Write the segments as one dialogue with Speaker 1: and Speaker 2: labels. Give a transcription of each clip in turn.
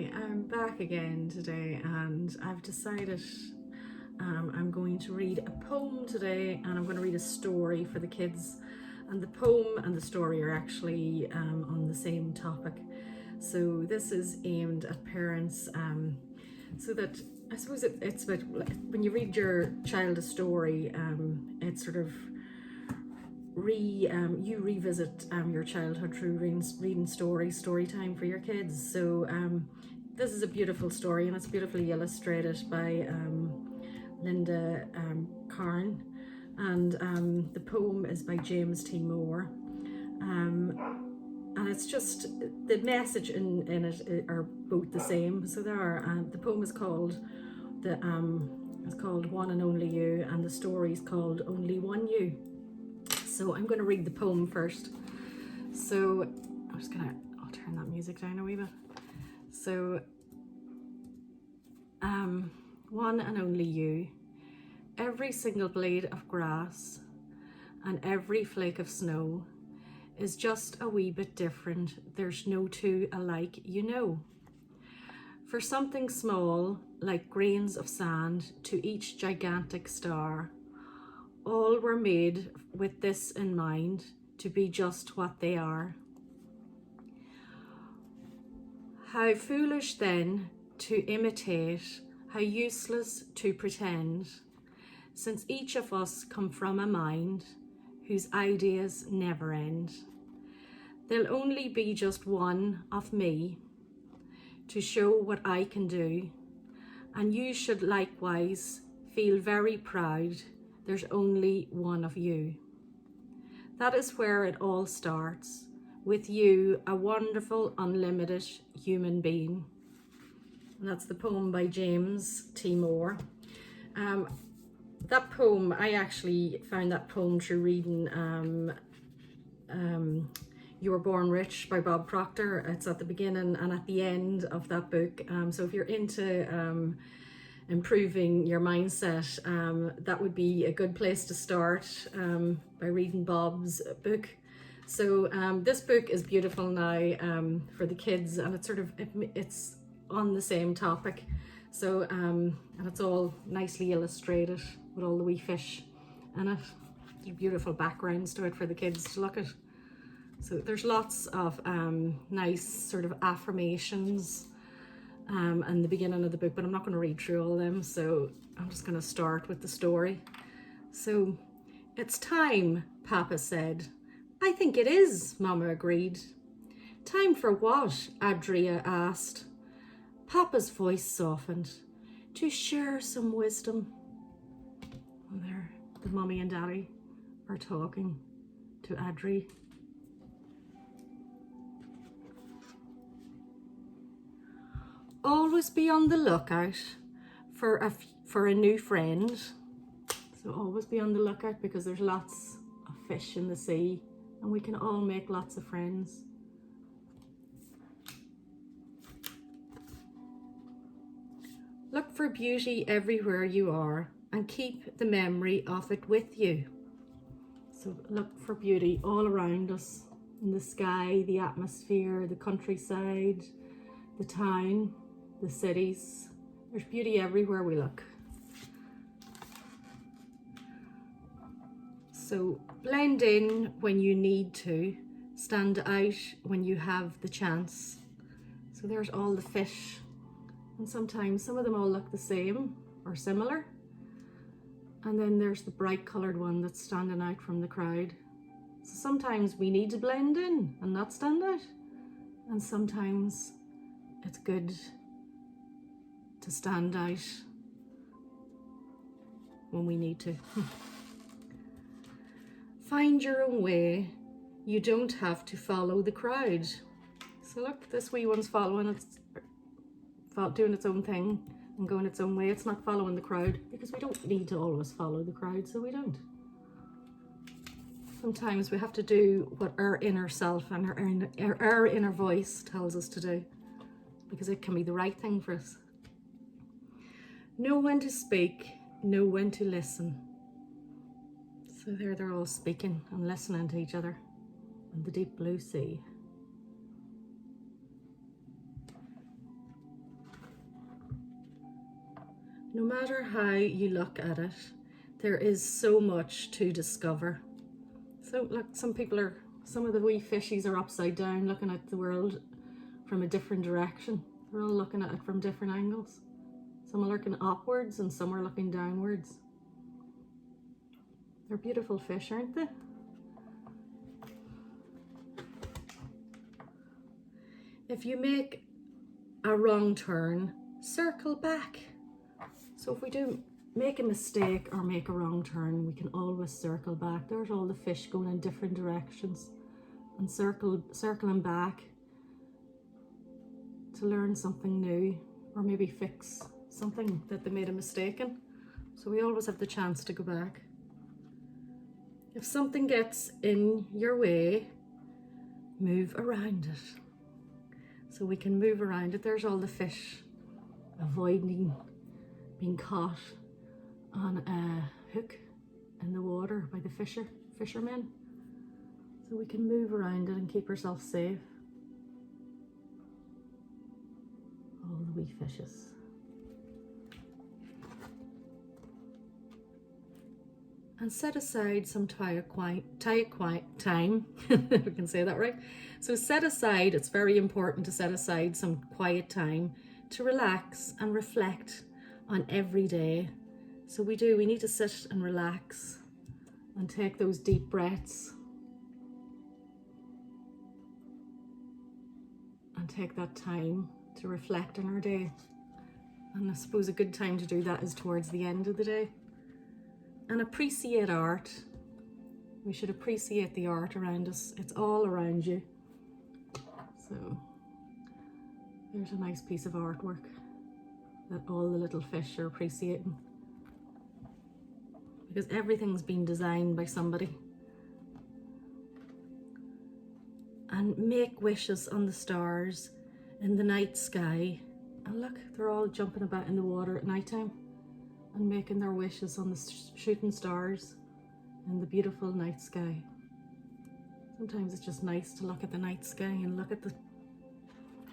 Speaker 1: Hi, I'm back again today and I've decided I'm going to read a poem today, and I'm going to read a story for the kids, and the poem and the story are actually on the same topic. So this is aimed at parents, so that I suppose it's about when you read your child a story, it's sort of you revisit your childhood through reading story time for your kids. So this is a beautiful story, and it's beautifully illustrated by Linda Carn, and the poem is by James T. Moore. And it's just the message in it are both the same. So there are the poem is called One and Only You, and the story is called Only One You. So I'm going to read the poem first. So I'll turn that music down a wee bit. So, one and only you, every single blade of grass and every flake of snow is just a wee bit different. There's no two alike, you know. For something small, like grains of sand, to each gigantic star, all were made with this in mind, to be just what they are. How foolish then to imitate, how useless to pretend, since each of us come from a mind whose ideas never end. There'll only be just one of me to show what I can do, and you should likewise feel very proud there's only one of you. That is where it all starts, with you, a wonderful, unlimited human being. And that's the poem by James T. Moore. That poem, I actually found that poem through reading You Were Born Rich by Bob Proctor. It's at the beginning and at the end of that book. So if you're into improving your mindset, that would be a good place to start, by reading Bob's book. So this book is beautiful now for the kids, and it's on the same topic. So and it's all nicely illustrated with all the wee fish in it. There's beautiful backgrounds to it for the kids to look at. So there's lots of nice sort of affirmations in the beginning of the book, but I'm not going to read through all of them, so I'm just going to start with the story. So, it's time, Papa said. I think it is, Mama agreed. Time for what? Adria asked. Papa's voice softened. To share some wisdom. And there, the mummy and daddy are talking to Adri. Always be on the lookout for a new friend. So always be on the lookout, because there's lots of fish in the sea and we can all make lots of friends. Look for beauty everywhere you are and keep the memory of it with you. So look for beauty all around us, in the sky, the atmosphere, the countryside, the town, the cities. There's beauty everywhere we look. So blend in when you need to, stand out when you have the chance. So there's all the fish, and sometimes some of them all look the same or similar. And then there's the bright coloured one that's standing out from the crowd. So sometimes we need to blend in and not stand out, and sometimes it's good to stand out when we need to. Find your own way. You don't have to follow the crowd. So look, this wee one's doing its own thing and going its own way. It's not following the crowd, because we don't need to always follow the crowd, so we don't. Sometimes we have to do what our inner self and our inner voice tells us to do, because it can be the right thing for us. Know when to speak, know when to listen. So there they're all speaking and listening to each other in the deep blue sea. no matter how you look at it, there is so much to discover. So look, some of the wee fishies are upside down looking at the world from a different direction. They're all looking at it from different angles. Some are looking upwards and some are looking downwards. They're beautiful fish, aren't they? If you make a wrong turn, circle back. So if we do make a mistake or make a wrong turn, we can always circle back. There's all the fish going in different directions, and circling back to learn something new, or maybe fix something that they made a mistake in. So we always have the chance to go back. If something gets in your way, move around it. So we can move around it. There's all the fish avoiding being caught on a hook in the water by the fishermen. So we can move around it and keep ourselves safe. All the wee fishes. And set aside some time, if we can say that right. So set aside, it's very important to set aside some quiet time to relax and reflect on every day. So we need to sit and relax and take those deep breaths and take that time to reflect on our day. And I suppose a good time to do that is towards the end of the day. And appreciate art. We should appreciate the art around us. It's all around you. So there's a nice piece of artwork that all the little fish are appreciating. Because everything's been designed by somebody. And make wishes on the stars in the night sky. And look, they're all jumping about in the water at night time and making their wishes on the shooting stars in the beautiful night sky. Sometimes it's just nice to look at the night sky and look at the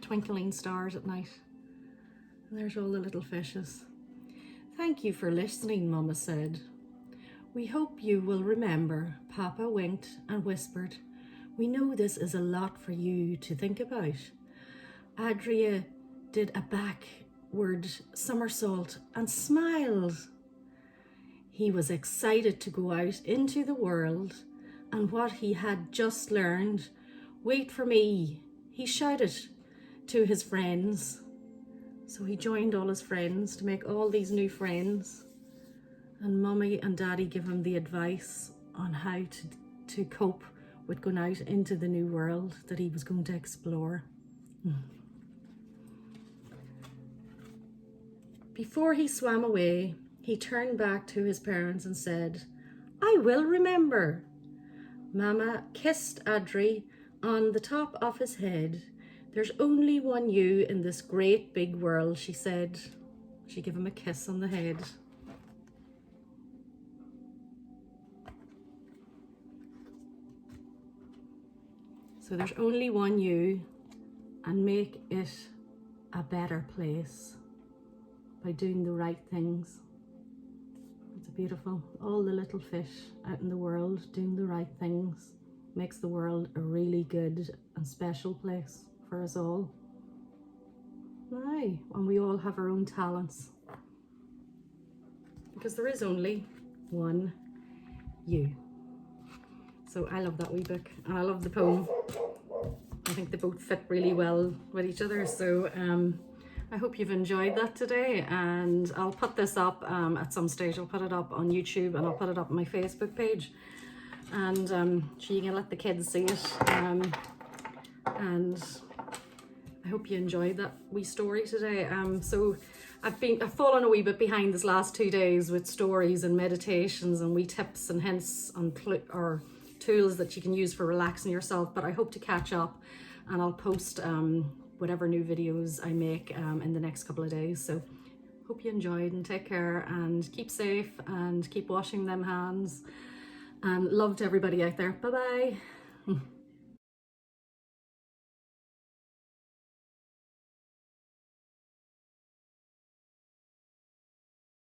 Speaker 1: twinkling stars at night. And there's all the little fishes. Thank you for listening, Mama said. We hope you will remember. Papa winked and whispered, we know this is a lot for you to think about. Adria did a backward somersault and smiled. He was excited to go out into the world and what he had just learned. Wait for me, he shouted to his friends. So he joined all his friends to make all these new friends. And Mummy and Daddy give him the advice on how to cope with going out into the new world that he was going to explore. Before he swam away, he turned back to his parents and said, I will remember. Mama kissed Adri on the top of his head. There's only one you in this great big world, she said. She gave him a kiss on the head. So there's only one you, and make it a better place by doing the right things. It's beautiful. All the little fish out in the world doing the right things makes the world a really good and special place for us all. Aye, and we all have our own talents. Because there is only one you. So I love that wee book, and I love the poem. I think they both fit really well with each other. So I hope you've enjoyed that today, and I'll put this up at some stage. I'll put it up on YouTube and I'll put it up on my Facebook page, and so you can let the kids see it. And I hope you enjoyed that wee story today. So I've fallen a wee bit behind this last 2 days with stories and meditations and wee tips and hints or tools that you can use for relaxing yourself, but I hope to catch up, and I'll post whatever new videos I make in the next couple of days. So hope you enjoyed, and take care and keep safe and keep washing them hands, and love to everybody out there. Bye bye.